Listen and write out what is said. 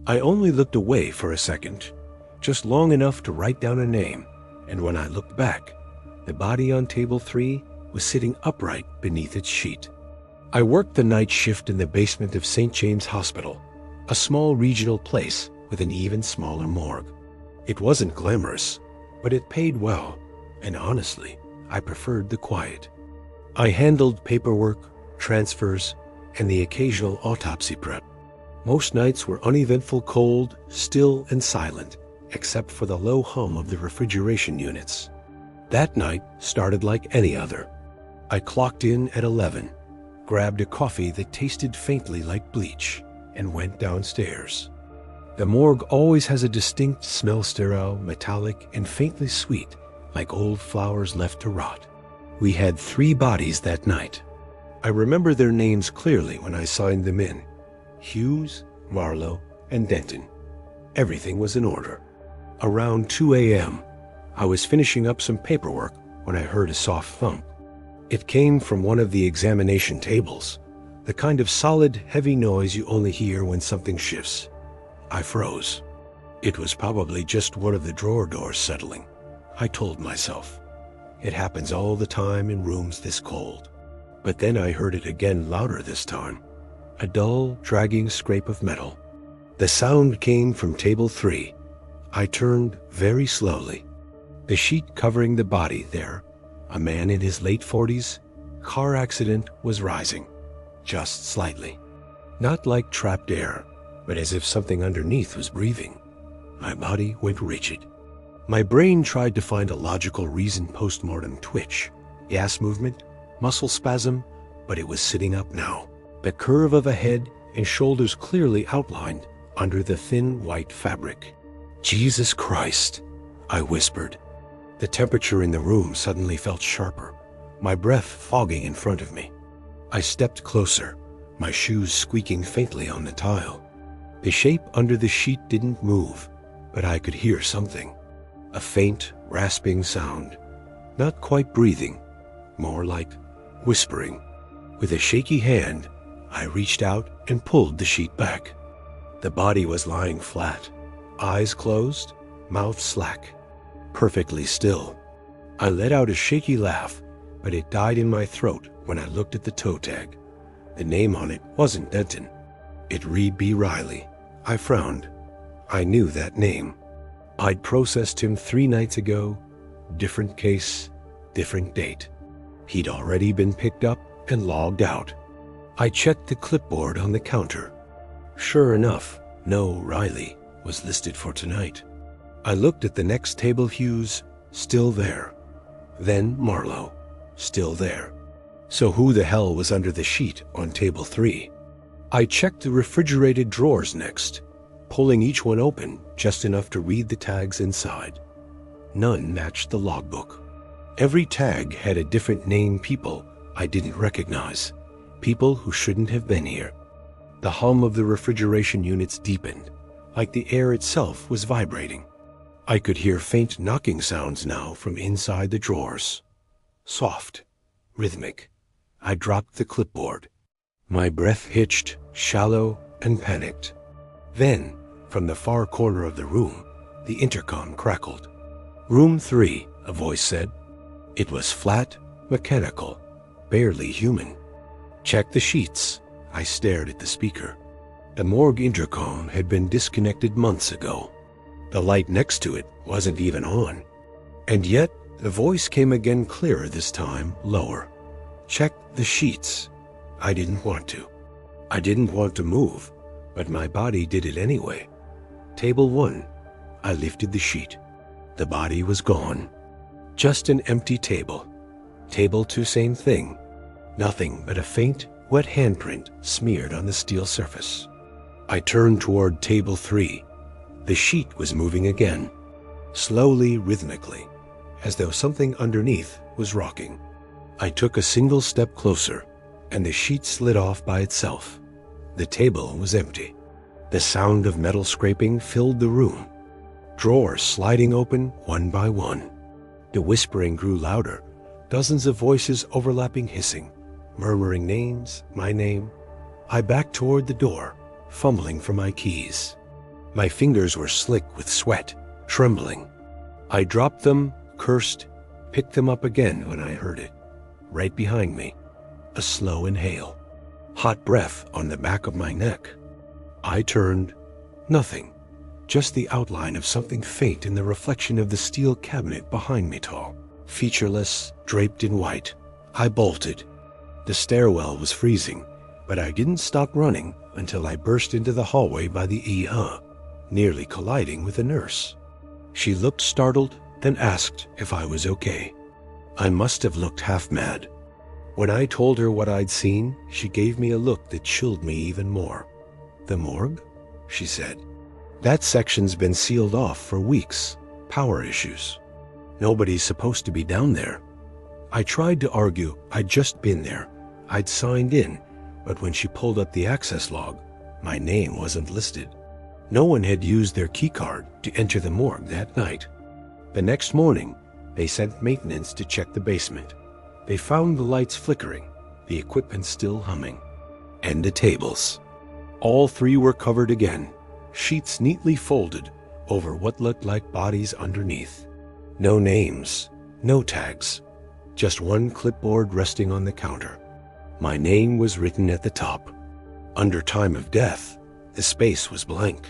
I only looked away for a second, just long enough to write down a name, and when I looked back, the body on table 3 was sitting upright beneath its sheet. I worked the night shift in the basement of St. James Hospital, a small regional place with an even smaller morgue. It wasn't glamorous, but it paid well, and honestly, I preferred the quiet. I handled paperwork, transfers, and the occasional autopsy prep. Most nights were uneventful, cold, still, and silent, except for the low hum of the refrigeration units. That night started like any other. I clocked in at 11, grabbed a coffee that tasted faintly like bleach, and went downstairs. The morgue always has a distinct smell, sterile, metallic, and faintly sweet, like old flowers left to rot. We had 3 bodies that night. I remember their names clearly when I signed them in: Hughes, Marlowe, and Denton. Everything was in order. Around 2 a.m., I was finishing up some paperwork when I heard a soft thump. It came from one of the examination tables, the kind of solid, heavy noise you only hear when something shifts. I froze. It was probably just one of the drawer doors settling, I told myself. It happens all the time in rooms this cold. But then I heard it again, louder this time. A dull, dragging scrape of metal. The sound came from table 3. I turned very slowly. The sheet covering the body there, a man in his late 40s, car accident, was rising, just slightly. Not like trapped air, but as if something underneath was breathing. My body went rigid. My brain tried to find a logical reason: post-mortem twitch, gas movement, muscle spasm, but it was sitting up now. The curve of a head and shoulders clearly outlined under the thin white fabric. Jesus Christ, I whispered. The temperature in the room suddenly felt sharper, my breath fogging in front of me. I stepped closer, my shoes squeaking faintly on the tile. The shape under the sheet didn't move, but I could hear something. A faint, rasping sound. Not quite breathing, more like whispering. With a shaky hand, I reached out and pulled the sheet back. The body was lying flat, eyes closed, mouth slack, perfectly still. I let out a shaky laugh, but it died in my throat when I looked at the toe tag. The name on it wasn't Denton. It read B. Riley. I frowned. I knew that name. I'd processed him 3 nights ago. Different case, different date. He'd already been picked up and logged out. I checked the clipboard on the counter. Sure enough, no Riley was listed for tonight. I looked at the next table. Hughes, still there. Then Marlowe, still there. So who the hell was under the sheet on table 3? I checked the refrigerated drawers next, pulling each one open just enough to read the tags inside. None matched the logbook. Every tag had a different name, people I didn't recognize, people who shouldn't have been here. The hum of the refrigeration units deepened, like the air itself was vibrating. I could hear faint knocking sounds now from inside the drawers. Soft, rhythmic. I dropped the clipboard. My breath hitched, shallow and panicked. Then, from the far corner of the room, the intercom crackled. Room 3, a voice said. It was flat, mechanical, barely human. Check the sheets. I stared at the speaker. The morgue intercom had been disconnected months ago. The light next to it wasn't even on. And yet, the voice came again, clearer this time, lower. Check the sheets. I didn't want to. I didn't want to move, but my body did it anyway. Table 1. I lifted the sheet. The body was gone. Just an empty table. Table 2, same thing. Nothing but a faint, wet handprint smeared on the steel surface. I turned toward table 3. The sheet was moving again, slowly, rhythmically, as though something underneath was rocking. I took a single step closer, and the sheet slid off by itself. The table was empty. The sound of metal scraping filled the room. Drawers sliding open one by one. The whispering grew louder, dozens of voices overlapping, hissing, murmuring names, my name. I backed toward the door, fumbling for my keys. My fingers were slick with sweat, trembling. I dropped them, cursed, picked them up again when I heard it. Right behind me, a slow inhale. Hot breath on the back of my neck. I turned. Nothing. Just the outline of something faint in the reflection of the steel cabinet behind me tall. Featureless, draped in white. I bolted. The stairwell was freezing, but I didn't stop running until I burst into the hallway by the ER, nearly colliding with a nurse. She looked startled, then asked if I was okay. I must have looked half mad. When I told her what I'd seen, she gave me a look that chilled me even more. "The morgue?" she said. "That section's been sealed off for weeks. Power issues. Nobody's supposed to be down there." I tried to argue I'd just been there. I'd signed in, but when she pulled up the access log, my name wasn't listed. No one had used their keycard to enter the morgue that night. The next morning, they sent maintenance to check the basement. They found the lights flickering, the equipment still humming, and the tables. All three were covered again, sheets neatly folded over what looked like bodies underneath. No names, no tags, just one clipboard resting on the counter. My name was written at the top. Under time of death, the space was blank.